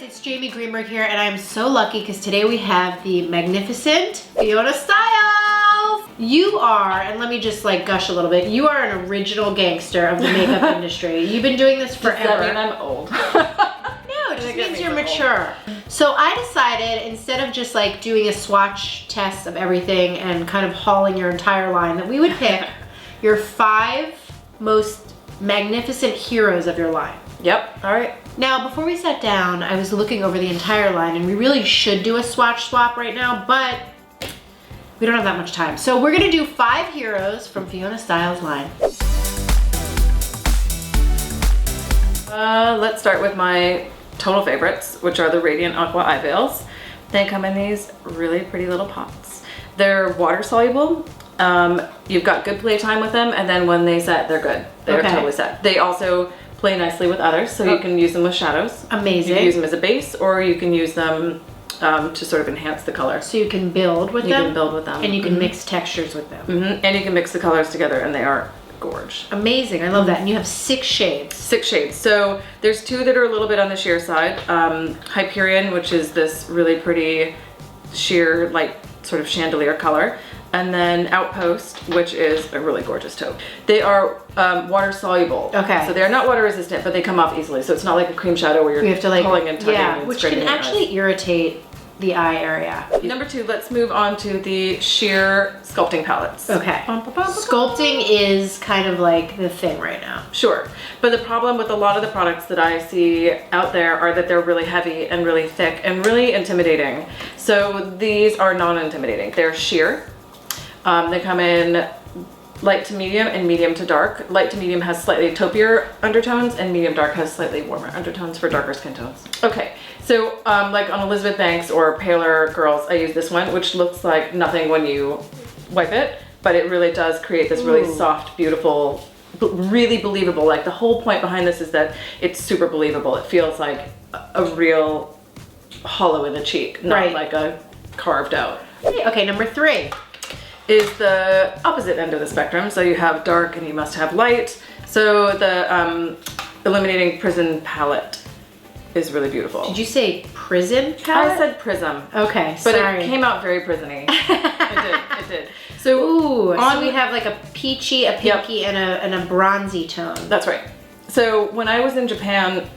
guys, it's Jamie Greenberg here, and I'm so lucky because today we have the magnificent Fiona Stiles. You are, and let me just like gush a little bit, you are an original gangster of the makeup industry. You've been doing this forever. Does that mean I'm old? No, it just means you're mature. So I decided, instead of just like doing a swatch test of everything and kind of hauling your entire line, that we would pick your 5 most magnificent heroes of your line. Yep, all right. Now, before we sat down, I was looking over the entire line, and we really should do a swatch swap right now, but we don't have that much time. So we're gonna do 5 heroes from Fiona Stiles' line. Let's start with my total favorites, which are the Radiant Aqua Eye Veils. They come in these really pretty little pots. They're water soluble. You've got good playtime with them, and then when they set, they're good. They're totally set. They also play nicely with others, so you can use them with shadows. Amazing. You can use them as a base, or you can use them to sort of enhance the color. So you can build with them? You can build with them. And you can mix textures with them. And you can mix the colors together, and they are gorge. Amazing, I love that. And you have 6 shades. 6 shades. So there's 2 that are a little bit on the sheer side. Hyperion, which is this really pretty sheer, like sort of chandelier color. And then Outpost, which is a really gorgeous taupe. They are water soluble. Okay. So they're not water resistant, but they come off easily. So it's not like a cream shadow where you're have to like pulling and tugging and which scraping can your actually eyes. irritate the eye area. Number 2, let's move on to the sheer sculpting palettes. Okay. Sculpting is kind of like the thing right now. Sure, but the problem with a lot of the products that I see out there are that they're really heavy and really thick and really intimidating. So these are non-intimidating. They're sheer. They come in light to medium and medium to dark. Light to medium has slightly taupier undertones, and medium dark has slightly warmer undertones for darker skin tones. Okay, so like on Elizabeth Banks or paler girls, I use this one, which looks like nothing when you wipe it, but it really does create this really soft, beautiful, really believable. Like the whole point behind this is that it's super believable. It feels like a real hollow in the cheek, not like a carved out. Okay, number 3. Is the opposite end of the spectrum. So you have dark and you must have light. So the Illuminating Prison palette is really beautiful. Did you say prison palette? I said prism. Okay, but sorry. it came out very prisony. It did. So, so we have like a peachy, a pinky, and a bronzy tone. That's right. So when I was in Japan,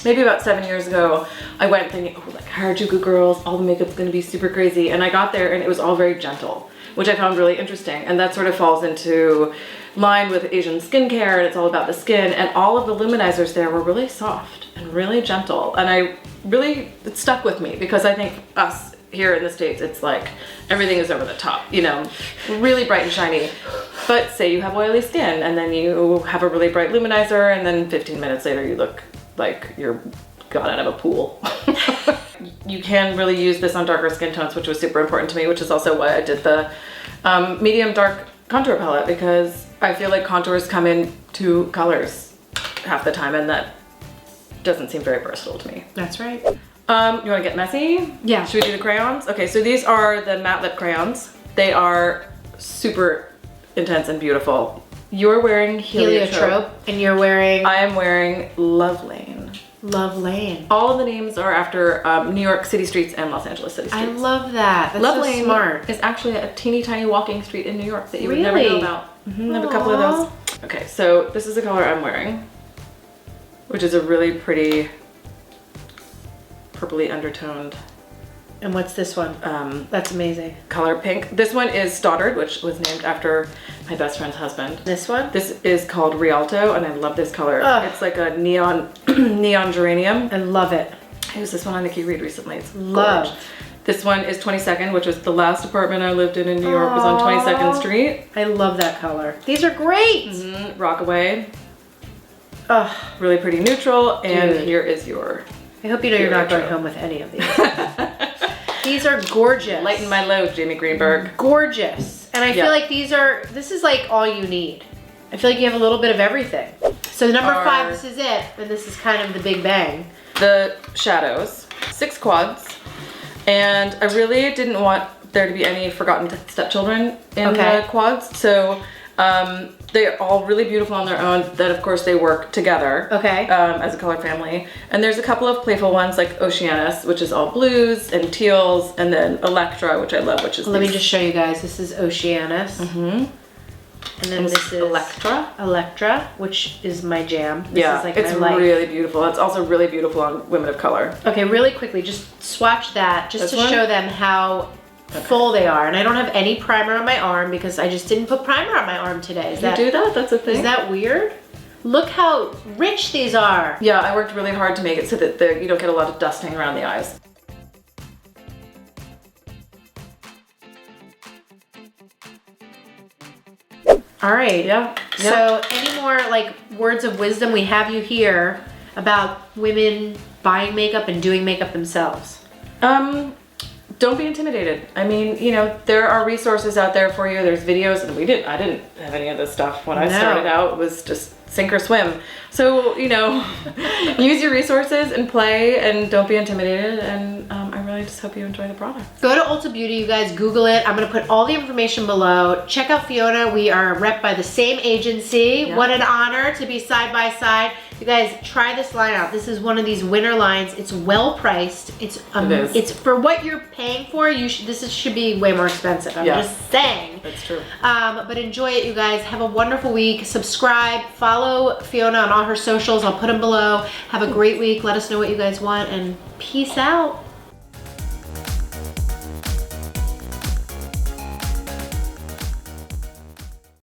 maybe about 7 years ago, I went thinking, oh, like Harajuku girls, all the makeup's gonna be super crazy. And I got there and it was all very gentle, which I found really interesting. And that sort of falls into line with Asian skincare, and it's all about the skin. And all of the luminizers there were really soft and really gentle. And it stuck with me because I think us here in the States, it's like everything is over the top, you know, really bright and shiny. But say you have oily skin and then you have a really bright luminizer, and then 15 minutes later you look like you're got out of a pool. You can really use this on darker skin tones, which was super important to me, which is also why I did the medium dark contour palette, because I feel like contours come in 2 colors half the time, and that doesn't seem very versatile to me. That's right. You wanna get messy? Yeah. Should we do the crayons? Okay, so these are the matte lip crayons. They are super intense and beautiful. You're wearing Heliotrope. And you're wearing? I am wearing Love Lane. Love Lane. All of the names are after New York city streets and Los Angeles city streets. I love that. That's Love so Lane smart. is actually a teeny tiny walking street in New York that you would never know about. I have a couple of those. Okay, so this is the color I'm wearing, which is a really pretty purpley undertoned. And what's this one? That's amazing. Color pink. This one is Stoddard, which was named after my best friend's husband. This one? This is called Rialto, and I love this color. It's like a neon neon geranium. I love it. I used this one on Nikki Reed recently. It's Love. gorgeous. This one is 22nd, which was the last apartment I lived in New York, was on 22nd Street. I love that color. These are great. Rockaway. Really pretty neutral, and here is your. I hope you know you're not going home with any of these. These are gorgeous. Lighten my load, Jamie Greenberg. Gorgeous. And I feel like this is like all you need. I feel like you have a little bit of everything. So number 5, this is it. And this is kind of the big bang. The shadows, 6 quads. And I really didn't want there to be any forgotten stepchildren in the quads. So They're all really beautiful on their own. Then of course they work together. Okay. As a color family. And there's a couple of playful ones like Oceanus, which is all blues and teals, and then Electra, which I love, which is Let me just show you guys. This is Oceanus. Mm-hmm. And then this is Electra. Electra, which is my jam. This Yeah, is like it's really beautiful. It's also really beautiful on women of color. Okay, really quickly, just swatch that just This to one? show them how full they are. And I don't have any primer on my arm because I just didn't put primer on my arm today. You do that? That's a thing. Is that weird? Look how rich these are. Yeah, I worked really hard to make it so that you don't get a lot of dusting around the eyes. All right. Yeah. So any more like words of wisdom we have you here about women buying makeup and doing makeup themselves? Don't be intimidated. I mean, you know, there are resources out there for you. There's videos, and I didn't have any of this stuff when I started out. It was just sink or swim. So, you know, use your resources and play, and don't be intimidated. And I really just hope you enjoy the product. Go to Ulta Beauty, you guys, Google it. I'm gonna put all the information below. Check out Fiona. We are rep by the same agency. Yeah. What an honor to be side by side. You guys, try this line out. This is one of these winter lines. It's well priced. It is. It's for what you're paying for. This should be way more expensive. I'm just saying. That's true. But enjoy it, you guys. Have a wonderful week. Subscribe. Follow Fiona on all her socials. I'll put them below. Have a great week. Let us know what you guys want, and peace out.